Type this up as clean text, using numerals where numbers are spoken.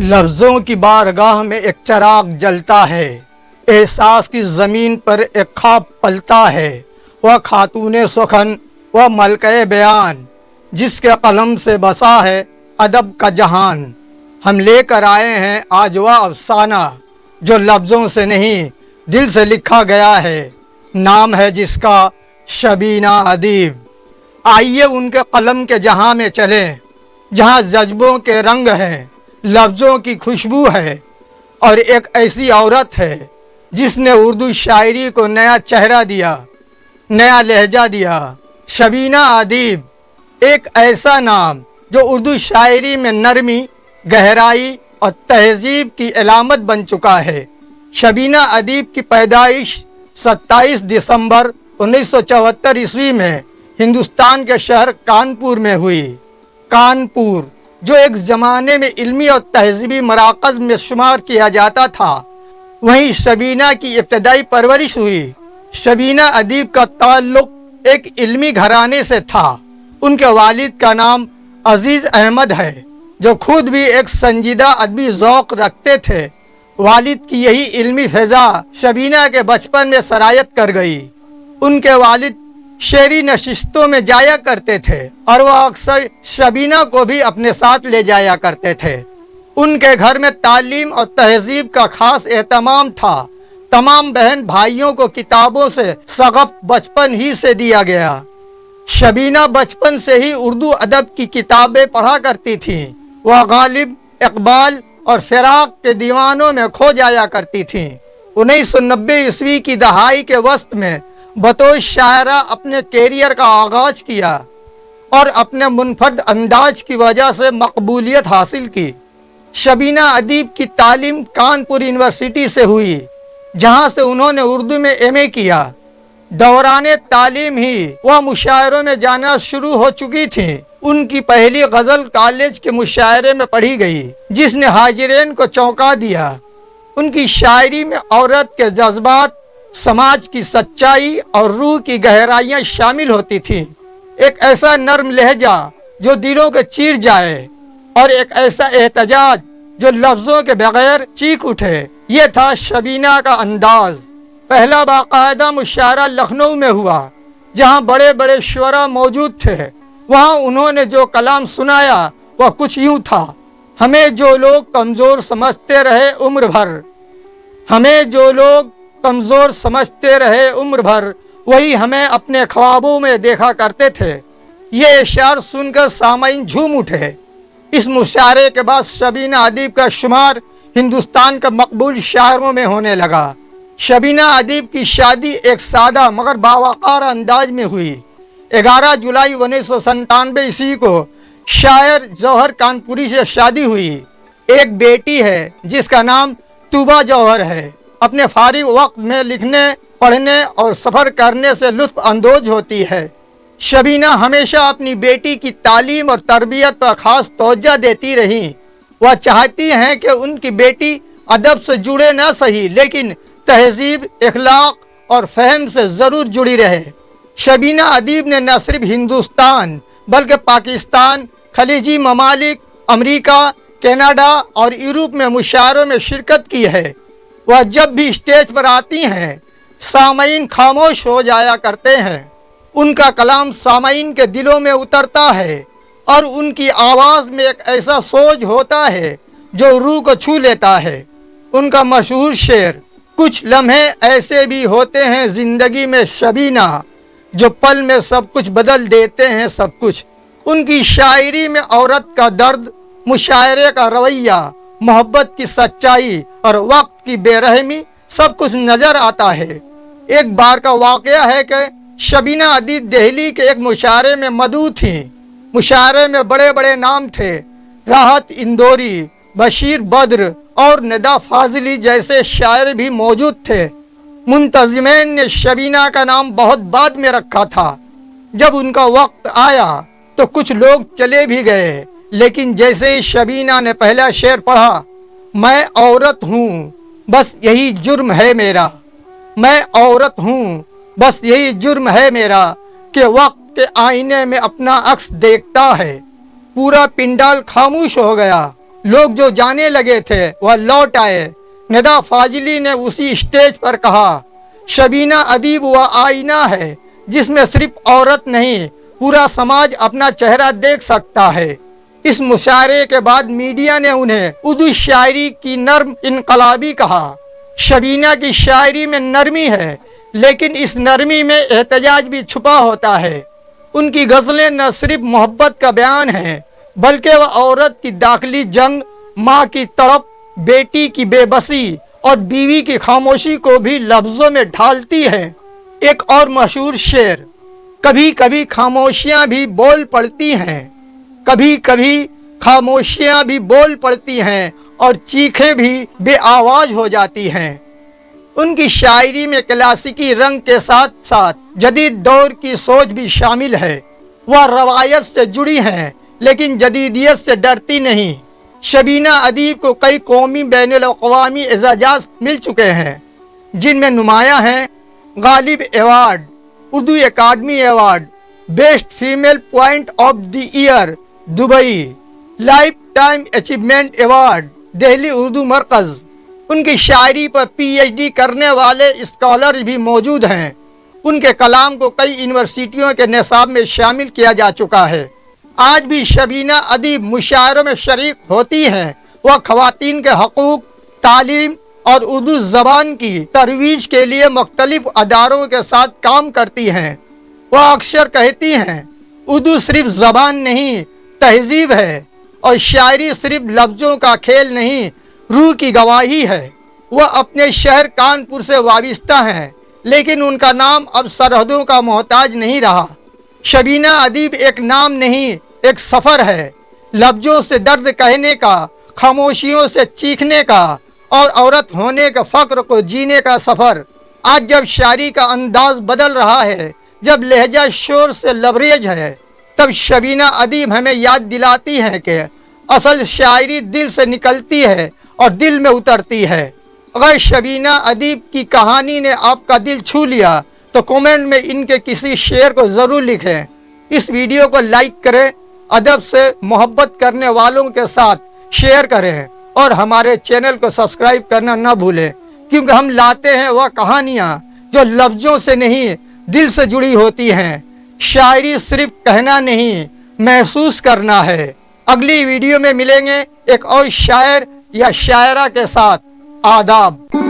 लफ्ज़ों की बारगाह में एक चराग जलता है, एहसास की ज़मीन पर एक ख्वाब पलता है। वह खातूने सुखन, वह मलके बयान, जिसके कलम से बसा है अदब का जहान। हम लेकर आए हैं आज वह अफसाना, जो लफ्ज़ों से नहीं दिल से लिखा गया है। नाम है जिसका शबीना अदीब। आइए उनके कलम के जहां में चलें, जहां जज्बों के रंग हैं, लफ्ज़ों की खुशबू है और एक ऐसी औरत है जिसने उर्दू शायरी को नया चेहरा दिया, नया लहजा दिया। शबीना अदीब एक ऐसा नाम जो उर्दू शायरी में नरमी, गहराई और तहजीब की अलामत बन चुका है। शबीना अदीब की पैदाइश 27 दिसंबर 1974 ईस्वी में हिंदुस्तान के शहर कानपुर में हुई। कानपुर जो एक ज़माने में इल्मी और तहजीबी मराकज़ में शुमार किया जाता था, वहीं शबीना की इब्तदाई परवरिश हुई। शबीना अदीब का ताल्लुक़ एक इल्मी घराने से था। उनके वालिद का नाम अजीज़ अहमद है, जो खुद भी एक संजीदा अदबी ज़ौक़ रखते थे। वालिद की यही इल्मी फ़िज़ा शबीना के बचपन में सरायत कर गई। उनके वालिद शेरी नशिस्तों में जाया करते थे और वह अक्सर शबीना को भी अपने साथ ले जाया करते थे। उनके घर में तालीम और तहजीब का खास एहतमाम था। तमाम बहन भाइयों को किताबों से शगफ बचपन ही से दिया गया। शबीना बचपन से ही उर्दू अदब की किताबें पढ़ा करती थीं। वह गालिब, इकबाल और फिराक के दीवानों में खो जाया करती थीं। 1990 ईस्वी की दहाई के वस्त में बतौर शायरा अपने कैरियर का आगाज किया और अपने मुनफरद अंदाज की वजह से मकबूलियत हासिल की। शबीना अदीब की तालीम कानपुर यूनिवर्सिटी से हुई, जहां से उन्होंने उर्दू में एमए किया। दौरान तालीम ही वह मुशायरों में जाना शुरू हो चुकी थी। उनकी पहली गज़ल कॉलेज के मुशायरे में पढ़ी गई, जिसने हाजिरीन को चौंका दिया। उनकी शायरी में औरत के जज्बात, समाज की सच्चाई और रूह की गहराइयाँ शामिल होती थीं। एक ऐसा नर्म लहजा जो दिलों को चीर जाए और एक ऐसा एहतजाज जो लफ्ज़ों के बगैर चीख उठे। ये था शबीना का अंदाज। पहला बाकायदा मुशायरा लखनऊ में हुआ, जहाँ बड़े बड़े शुअरा मौजूद थे। वहाँ उन्होंने जो कलाम सुनाया वह कुछ यूँ था: हमें जो लोग कमज़ोर समझते रहे उम्र भर, हमें जो लोग कमज़ोर समझते रहे उम्र भर, वही हमें अपने ख्वाबों में देखा करते थे। ये इशार सुनकर सामाईन झूम उठे। इस मुशायरे के बाद शबीना अदीब का शुमार हिंदुस्तान का मकबूल शायरों में होने लगा। शबीना अदीब की शादी एक सादा मगर बावकार अंदाज में हुई। 11 जुलाई 1997 ईस्वी को शायर जौहर कानपुरी से शादी हुई। एक बेटी है जिसका नाम तूबा जौहर है। अपने फारिग वक्त में लिखने, पढ़ने और सफ़र करने से लुत्फ़ अंदोज होती है। शबीना हमेशा अपनी बेटी की तालीम और तरबियत पर ख़ास तवज्जो देती रहीं। वह चाहती हैं कि उनकी बेटी अदब से जुड़े न सही, लेकिन तहजीब, इखलाक और फ़हम से ज़रूर जुड़ी रहे। शबीना अदीब ने न सिर्फ हिंदुस्तान बल्कि पाकिस्तान, खलीजी ममालिक, अमेरिका, कनाडा और यूरोप में मुशायरों में शिरकत की है। वह जब भी स्टेज पर आती हैं, सामाईन खामोश हो जाया करते हैं। उनका कलाम सामाईन के दिलों में उतरता है और उनकी आवाज़ में एक ऐसा सोज होता है जो रूह को छू लेता है। उनका मशहूर शेर, कुछ लम्हे ऐसे भी होते हैं ज़िंदगी में शबीना, जो पल में सब कुछ बदल देते हैं सब कुछ। उनकी शायरी में औरत का दर्द, मुशायरे का रवैया, मोहब्बत की सच्चाई और वक्त की बेरहमी सब कुछ नज़र आता है। एक बार का वाक़या है कि शबीना अदीब दिल्ली के एक मुशायरे में मदऊ थीं। मुशायरे में बड़े बड़े नाम थे। राहत इंदौरी, बशीर बद्र और निदा फाजिली जैसे शायर भी मौजूद थे। मुंतज़िमीन ने शबीना का नाम बहुत बाद में रखा था। जब उनका वक्त आया तो कुछ लोग चले भी गए, लेकिन जैसे ही शबीना ने पहला शेर पढ़ा, मैं औरत हूँ बस यही जुर्म है मेरा, मैं औरत हूँ बस यही जुर्म है मेरा, कि वक्त के आईने में अपना अक्स देखता है। पूरा पिंडाल खामोश हो गया। लोग जो जाने लगे थे वह लौट आए। निदा फाजिली ने उसी स्टेज पर कहा, शबीना अदीब वह आईना है जिसमें सिर्फ औरत नहीं पूरा समाज अपना चेहरा देख सकता है। इस मुशायरे के बाद मीडिया ने उन्हें उर्दू शायरी की नर्म इनकलाबी कहा। शबीना की शायरी में नरमी है, लेकिन इस नरमी में एहतजाज भी छुपा होता है। उनकी गज़लें न सिर्फ मोहब्बत का बयान हैं, बल्कि वह औरत की दाखिली जंग, माँ की तड़प, बेटी की बेबसी और बीवी की खामोशी को भी लफ्ज़ों में ढालती है। एक और मशहूर शेर, कभी कभी खामोशियाँ भी बोल पड़ती हैं, कभी कभी खामोशियाँ भी बोल पड़ती हैं और चीखें भी बेआवाज हो जाती हैं। उनकी शायरी में क्लासिकी रंग के साथ साथ जदीद दौर की सोच भी शामिल है। वह रवायत से जुड़ी हैं, लेकिन जदीदियत से डरती नहीं। शबीना अदीब को कई कौमी बैनुल-अक़वामी एजाज़ात मिल चुके हैं, जिनमें नुमायाँ हैं Ghalib award, Urdu academy award, best female point of the year Dubai, lifetime achievement award Delhi Urdu मरकज़। उनकी शायरी पर PhD करने वाले स्कॉलर भी मौजूद हैं। उनके कलाम को कई यूनिवर्सिटियों के निसाब में शामिल किया जा चुका है। आज भी शबीना अदीब मुशायरों में शरीक होती हैं। वह ख़वातीन के हकूक़, तालीम और उर्दू ज़बान की तरवीज के लिए मुख्तलिफ अदारों के साथ काम करती हैं। वह अक्सर कहती हैं, उर्दू सिर्फ ज़बान नहीं तहजीब है, और शायरी सिर्फ लफ्ज़ों का खेल नहीं रूह की गवाही है। वह अपने शहर कानपुर से वाबिस्ता हैं, लेकिन उनका नाम अब सरहदों का मोहताज नहीं रहा। शबीना अदीब एक नाम नहीं, एक सफ़र है, लफ्ज़ों से दर्द कहने का, खामोशियों से चीखने का और औरत होने का फ़ख्र को जीने का सफ़र। आज जब शायरी का अंदाज बदल रहा है, जब लहजा शोर से लबरेज है, तब शबीना अदीब हमें याद दिलाती हैं कि असल शायरी दिल से निकलती है और दिल में उतरती है। अगर शबीना अदीब की कहानी ने आपका दिल छू लिया तो कमेंट में इनके किसी शेर को ज़रूर लिखें। इस वीडियो को लाइक करें, अदब से मोहब्बत करने वालों के साथ शेयर करें और हमारे चैनल को सब्सक्राइब करना न भूलें, क्योंकि हम लाते हैं वह कहानियाँ जो लफ्ज़ों से नहीं दिल से जुड़ी होती हैं। शायरी सिर्फ कहना नहीं, महसूस करना है। अगली वीडियो में मिलेंगे एक और शायर या शायरा के साथ। आदाब।